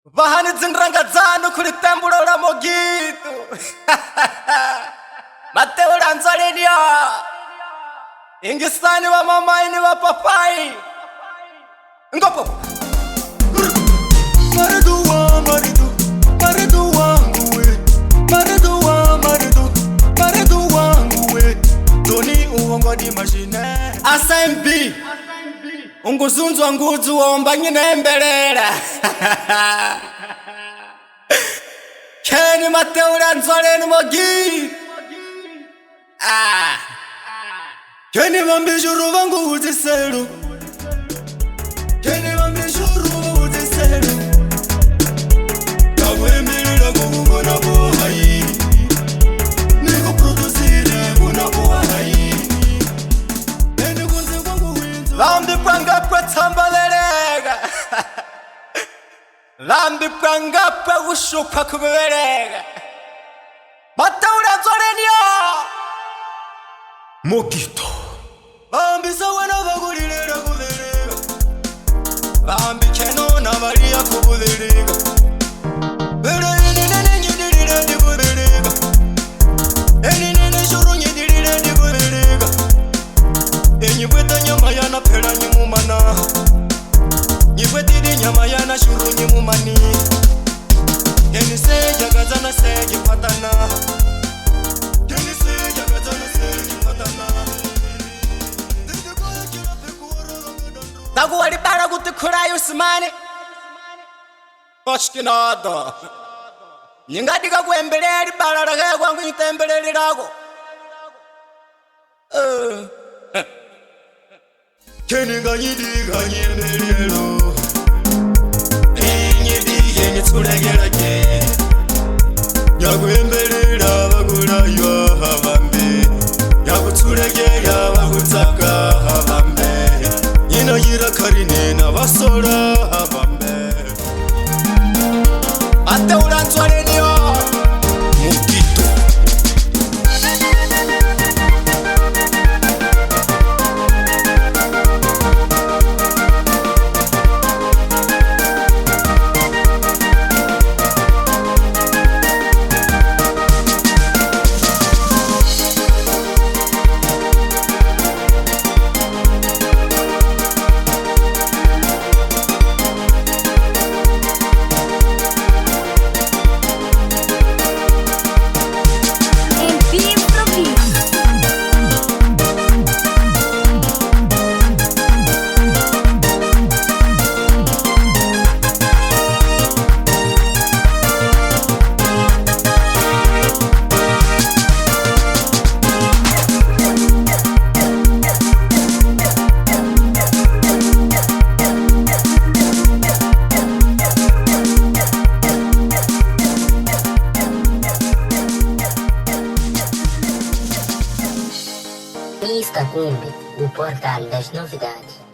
Vahani zinrangadzano kuri tembulo la Mogito. Mateo Lanzalenia. Ingisani wa mamaini wa papai. Ngopo. Maridua, maridu. Maridu wangu we. Maridu wangu we. Toni uongo di machine. SMB. Unguzunzwa nguzu womba nyine mbelera. Keni Mateo Lanzalenia Mogito. Keni mambijuru vangu uziselu. Keni mambijuru uziselu. Kawemilila kukuna bohai. Niko produsire kuna bohai. Keni kunzi kwangu winzu. Lambi pranga pra tambalerega. Lambi pranga pra ushupa kubelerega. Mateo Lanzalenia Mogito. Bambi sawa na bagulirira kuberega. Bambi keno na Maria kuberega. Bere nene nyidirira di kuberega. Nene shuru nyidirira di kuberega. Nyibweta nyama yana pera nyimumana. Nyibweti di nyama yana shuru nyimumani. Se jagazana se jipatana. Se jagazana se jipatana. Tagu walibara kuti kurayo simane. Oshkinado. Nyingadika kuembelea libara ragaya kwangu nitembelea lako. Keninga nyidika nyembelelo. Nyidike nitulegela ke. Nyakuembelea bakulayo habambe. Nyakutulegela bakutaka habambe. Yira karine na basora habambe. Mateo Lanzalenia Mogito. Pisca Cumbi, o portal das novidades.